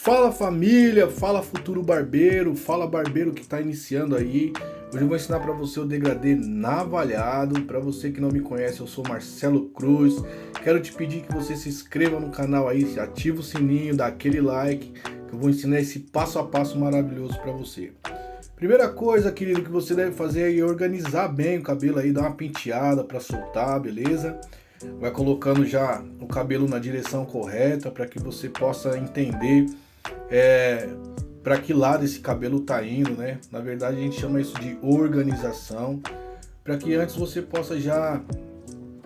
Fala família, fala futuro barbeiro, fala barbeiro que está iniciando aí. Hoje eu vou ensinar para você o degradê navalhado. Para você que não me conhece, eu sou Marcelo Cruz. Quero te pedir que você se inscreva no canal aí, ativa o sininho, dá aquele like, que eu vou ensinar esse passo a passo maravilhoso para você. Primeira coisa, querido, que você deve fazer é organizar bem o cabelo aí, dar uma penteada para soltar, beleza? Vai colocando já o cabelo na direção correta para que você possa entender para que lado esse cabelo tá indo, né? Na verdade a gente chama isso de organização, para que antes você possa já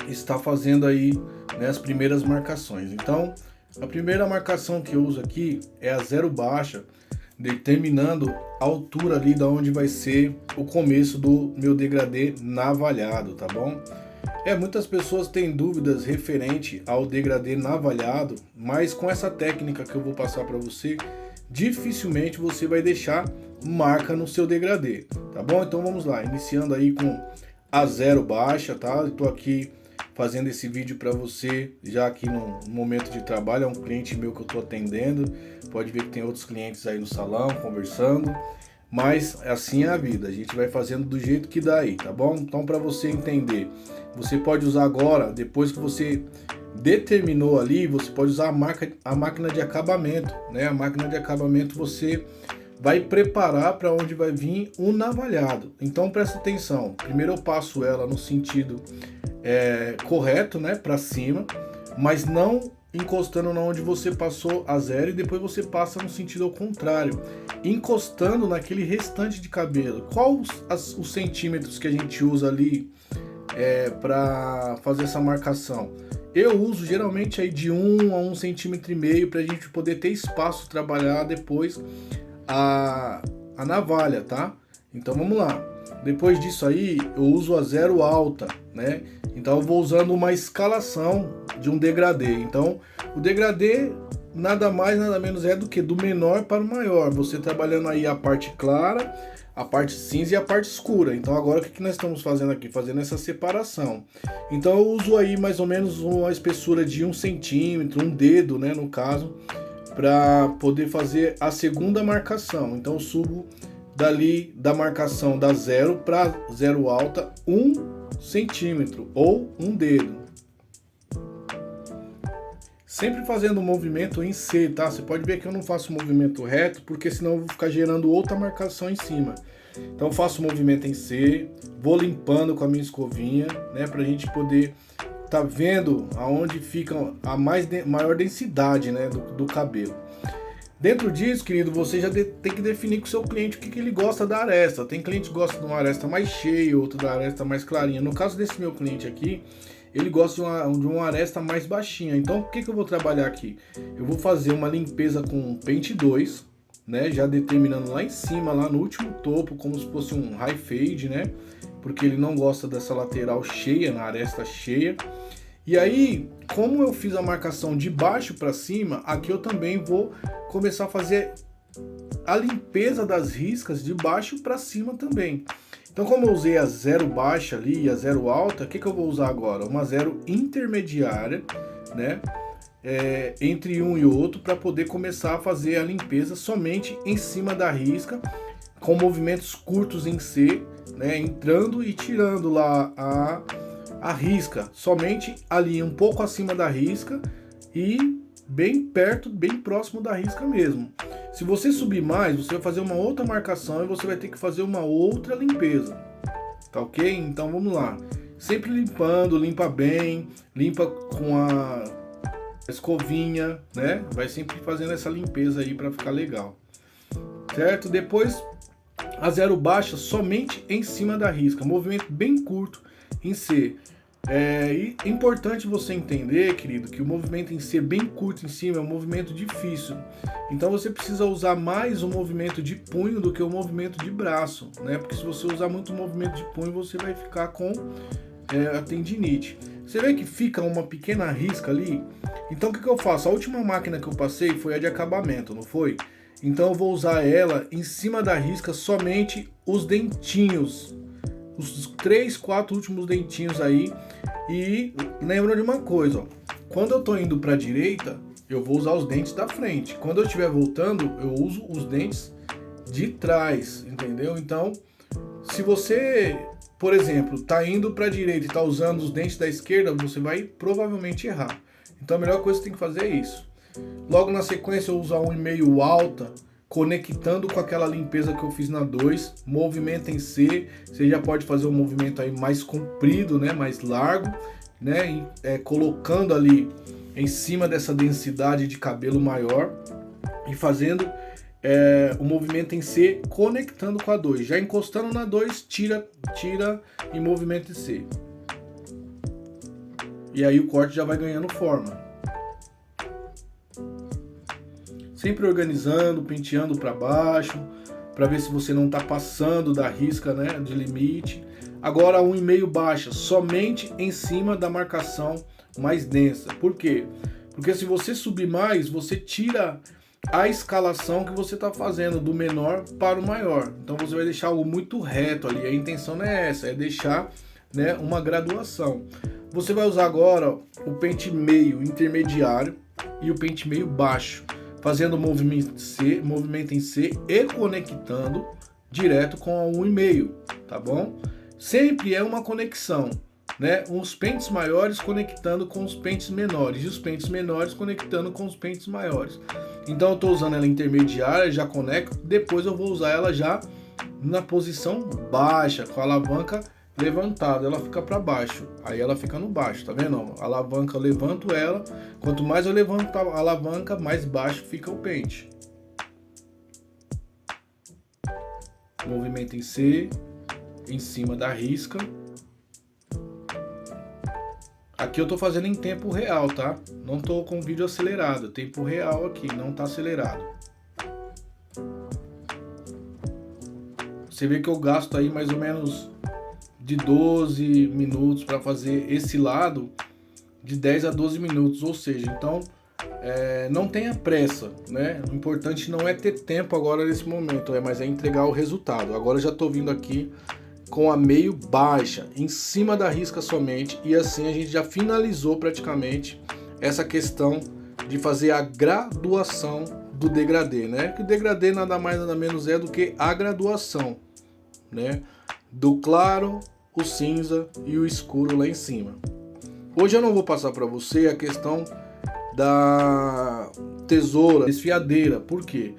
estar fazendo aí, né, as primeiras marcações. Então, a primeira marcação que eu uso aqui é a zero baixa, determinando a altura ali da onde vai ser o começo do meu degradê navalhado, tá bom? Muitas pessoas têm dúvidas referente ao degradê navalhado, mas com essa técnica que eu vou passar para você, dificilmente você vai deixar marca no seu degradê, tá bom? Então vamos lá, iniciando aí com a zero baixa, tá? Eu tô aqui fazendo esse vídeo para você, já aqui no momento de trabalho, é um cliente meu que eu tô atendendo, pode ver que tem outros clientes aí no salão, conversando, mas assim é a vida, a gente vai fazendo do jeito que dá aí, tá bom? Então para você entender, você pode usar agora, depois que você determinou ali, você pode usar a máquina de acabamento, né? A máquina de acabamento você vai preparar para onde vai vir o navalhado. Então presta atenção, primeiro eu passo ela no sentido correto, né? Para cima, mas não encostando na onde você passou a zero, e depois você passa no sentido ao contrário, encostando naquele restante de cabelo. Quais os centímetros que a gente usa ali para fazer essa marcação? Eu uso geralmente aí de 1 a 1,5 centímetros para a gente poder ter espaço trabalhar depois a navalha, tá? Então vamos lá. Depois disso aí eu uso a zero alta, né? Então eu vou usando uma escalação de um degradê. Então o degradê nada mais nada menos é do que do menor para o maior. Você trabalhando aí a parte clara, a parte cinza e a parte escura. Então agora o que nós estamos fazendo aqui? Fazendo essa separação. Então eu uso aí mais ou menos uma espessura de 1 centímetro, um dedo, né, no caso, para poder fazer a segunda marcação. Então eu subo dali da marcação da zero para zero alta 1 centímetro ou um dedo. Sempre fazendo um movimento em C, tá? Você pode ver que eu não faço um movimento reto, porque senão eu vou ficar gerando outra marcação em cima. Então eu faço um movimento em C, vou limpando com a minha escovinha, né? Pra gente poder tá vendo aonde fica a maior densidade, né, do cabelo. Dentro disso, querido, você já tem que definir com o seu cliente o que ele gosta da aresta. Tem cliente que gosta de uma aresta mais cheia, outro da aresta mais clarinha. No caso desse meu cliente aqui, ele gosta de uma aresta mais baixinha. Então, o que eu vou trabalhar aqui? Eu vou fazer uma limpeza com pente 2, né? Já determinando lá em cima, lá no último topo, como se fosse um high fade, né? Porque ele não gosta dessa lateral cheia, na aresta cheia. E aí, como eu fiz a marcação de baixo para cima, aqui eu também vou começar a fazer a limpeza das riscas de baixo para cima também. Então, como eu usei a zero baixa ali e a zero alta, o que eu vou usar agora? Uma zero intermediária, né? Entre um e outro, para poder começar a fazer a limpeza somente em cima da risca, com movimentos curtos em C, né? Entrando e tirando lá a risca, somente ali um pouco acima da risca e bem perto, bem próximo da risca mesmo. Se você subir mais, você vai fazer uma outra marcação e você vai ter que fazer uma outra limpeza, tá ok? Então vamos lá, sempre limpando, limpa bem, limpa com a escovinha, né? Vai sempre fazendo essa limpeza aí para ficar legal, certo? Depois a zero baixa somente em cima da risca, movimento bem curto em C. É importante você entender, querido, que o movimento em C bem curto em cima é um movimento difícil. Então você precisa usar mais o movimento de punho do que o movimento de braço, né? Porque se você usar muito o movimento de punho, você vai ficar com a tendinite. Você vê que fica uma pequena risca ali? Então o que eu faço? A última máquina que eu passei foi a de acabamento, não foi? Então eu vou usar ela em cima da risca somente os dentinhos, os 3, 4 últimos dentinhos aí. E lembra de uma coisa, ó, quando eu tô indo para a direita, eu vou usar os dentes da frente. Quando eu estiver voltando, eu uso os dentes de trás, entendeu? Então, se você, por exemplo, tá indo para a direita e tá usando os dentes da esquerda, você vai provavelmente errar. Então a melhor coisa que você tem que fazer é isso. Logo na sequência eu uso a 1,5 alta, conectando com aquela limpeza que eu fiz na 2, movimento em C, você já pode fazer um movimento aí mais comprido, né, mais largo, né, colocando ali em cima dessa densidade de cabelo maior e fazendo o movimento em C, conectando com a 2, já encostando na 2, tira em movimento em C. E aí o corte já vai ganhando forma. Sempre organizando, penteando para baixo, para ver se você não está passando da risca, né, de limite. Agora 1,5 baixa, somente em cima da marcação mais densa. Por quê? Porque se você subir mais, você tira a escalação que você está fazendo do menor para o maior. Então você vai deixar algo muito reto ali. A intenção não é essa, é deixar, né, uma graduação. Você vai usar agora o pente meio intermediário e o pente meio baixo, fazendo movimento em C e conectando direto com a 1,5, tá bom? Sempre é uma conexão, né? Os pentes maiores conectando com os pentes menores e os pentes menores conectando com os pentes maiores. Então eu estou usando ela intermediária, já conecto, depois eu vou usar ela já na posição baixa, com a alavanca levantada, ela fica para baixo, aí ela fica no baixo, tá vendo? A alavanca, eu levanto ela, quanto mais eu levanto a alavanca, mais baixo fica o pente. Movimento em C, em cima da risca. Aqui eu tô fazendo em tempo real, tá? Não tô com o vídeo acelerado, tempo real aqui, não tá acelerado. Você vê que eu gasto aí mais ou menos de 12 minutos para fazer esse lado, de 10 a 12 minutos, ou seja, então não tenha pressa, né? O importante não é ter tempo agora nesse momento, mas é entregar o resultado. Agora eu já estou vindo aqui com a meio baixa, em cima da risca somente, e assim a gente já finalizou praticamente essa questão de fazer a graduação do degradê, né? Que o degradê nada mais nada menos é do que a graduação, né? Do claro, o cinza e o escuro lá em cima. Hoje eu não vou passar para você a questão da tesoura desfiadeira. Por quê?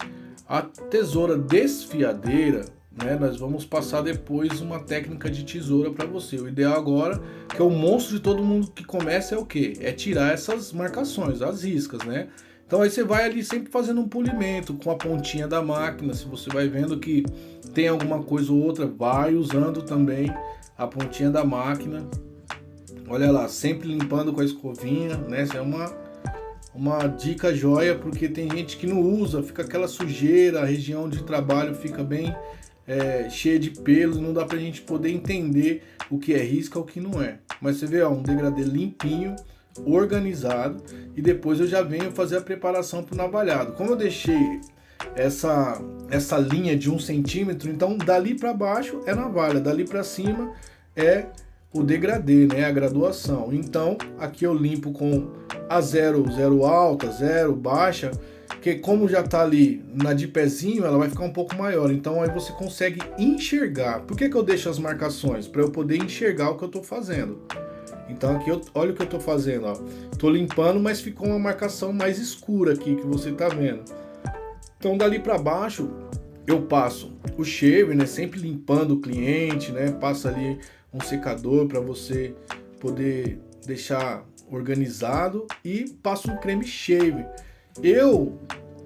A tesoura desfiadeira, né, nós vamos passar depois uma técnica de tesoura para você. O ideal agora, que é o monstro de todo mundo que começa, é o quê? É tirar essas marcações, as riscas, né? Então aí você vai ali sempre fazendo um polimento com a pontinha da máquina. Se você vai vendo que tem alguma coisa ou outra, vai usando também a pontinha da máquina. Olha lá, sempre limpando com a escovinha, né? Essa é uma dica joia, porque tem gente que não usa, fica aquela sujeira, a região de trabalho fica bem cheia de pelos, não dá pra gente poder entender o que é risca ou o que não é. Mas você vê, ó, um degradê limpinho, organizado, e depois eu já venho fazer a preparação para o navalhado. Como eu deixei essa linha de 1 centímetro, então dali para baixo é navalha, dali para cima é o degradê, né, a graduação. Então aqui eu limpo com a 0 alta, 0 baixa, que como já tá ali na de pezinho, ela vai ficar um pouco maior, então aí você consegue enxergar. Por que eu deixo as marcações? Para eu poder enxergar o que eu tô fazendo. Então aqui, olha o que eu tô fazendo, ó. Tô limpando, mas ficou uma marcação mais escura aqui, que você tá vendo. Então dali para baixo, eu passo o shave, né, sempre limpando o cliente, né, passa ali um secador para você poder deixar organizado e passo um creme shave. Eu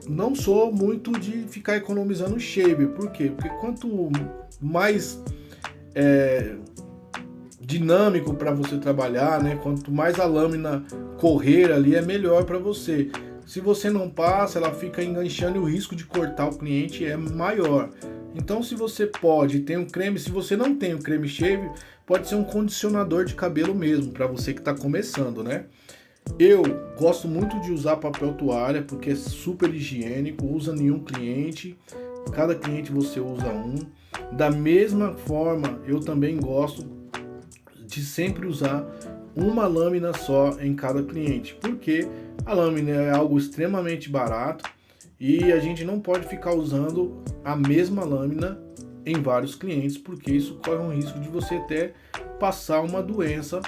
não sou muito de ficar economizando shave, por quê? Porque quanto mais dinâmico para você trabalhar, né? Quanto mais a lâmina correr ali, é melhor para você. Se você não passa, ela fica enganchando e o risco de cortar o cliente é maior. Então, se você tem um creme, se você não tem o creme shave, pode ser um condicionador de cabelo mesmo, para você que está começando, né? Eu gosto muito de usar papel toalha, porque é super higiênico, usa nenhum cliente, cada cliente você usa um. Da mesma forma, eu também gosto de sempre usar uma lâmina só em cada cliente, porque A lâmina é algo extremamente barato e a gente não pode ficar usando a mesma lâmina em vários clientes, porque isso corre um risco de você até passar uma doença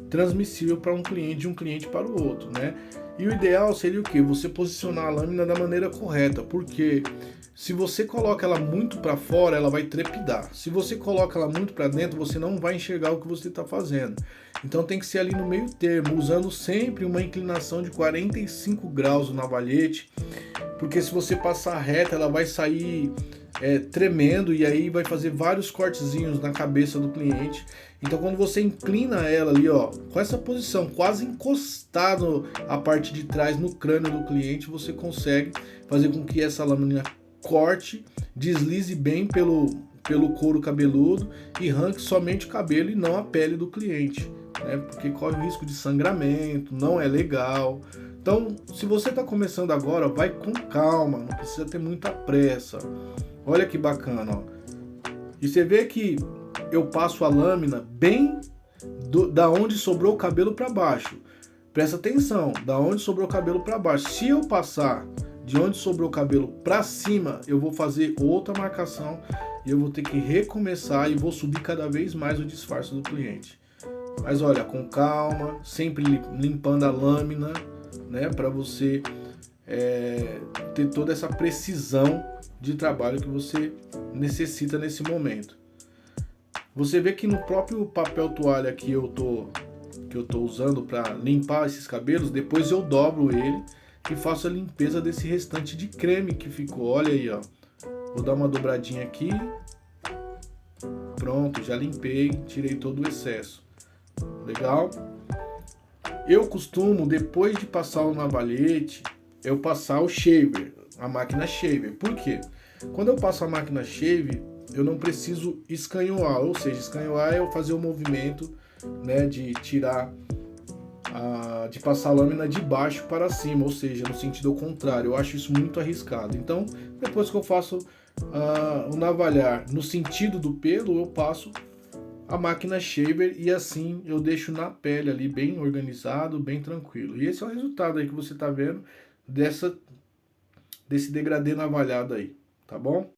transmissível para um cliente, de um cliente para o outro, né? E o ideal seria o que? Você posicionar a lâmina da maneira correta, porque se você coloca ela muito para fora, ela vai trepidar. Se você coloca ela muito para dentro, você não vai enxergar o que você está fazendo. Então tem que ser ali no meio termo, usando sempre uma inclinação de 45 graus o navalhete, porque se você passar reta, ela vai sair tremendo e aí vai fazer vários cortezinhos na cabeça do cliente. Então quando você inclina ela ali, ó, com essa posição quase encostado a parte de trás no crânio do cliente, você consegue fazer com que essa lâmina corte, deslize bem pelo couro cabeludo e arranque somente o cabelo e não a pele do cliente, né? Porque corre o risco de sangramento, não é legal. Então, se você está começando agora, vai com calma, não precisa ter muita pressa. Olha que bacana, ó. E você vê que eu passo a lâmina bem da onde sobrou o cabelo para baixo. Presta atenção, da onde sobrou o cabelo para baixo. Se eu passar de onde sobrou o cabelo para cima, eu vou fazer outra marcação e eu vou ter que recomeçar e vou subir cada vez mais o disfarce do cliente. Mas olha, com calma, sempre limpando a lâmina, né, para você ter toda essa precisão de trabalho que você necessita nesse momento. Você vê que no próprio papel toalha que eu tô usando para limpar esses cabelos, depois eu dobro ele e faço a limpeza desse restante de creme que ficou. Olha aí, ó. Vou dar uma dobradinha aqui. Pronto, já limpei, tirei todo o excesso. Legal? Eu costumo, depois de passar o navalhete, eu passar o shaver, a máquina shaver. Por quê? Quando eu passo a máquina shave, eu não preciso escanhoar, ou seja, escanhoar é eu fazer o movimento, né, de tirar, de passar a lâmina de baixo para cima, ou seja, no sentido contrário. Eu acho isso muito arriscado. Então, depois que eu faço o navalhar no sentido do pelo, eu passo a máquina shaver e assim eu deixo na pele ali bem organizado, bem tranquilo. E esse é o resultado aí que você está vendo desse degradê navalhado aí, tá bom?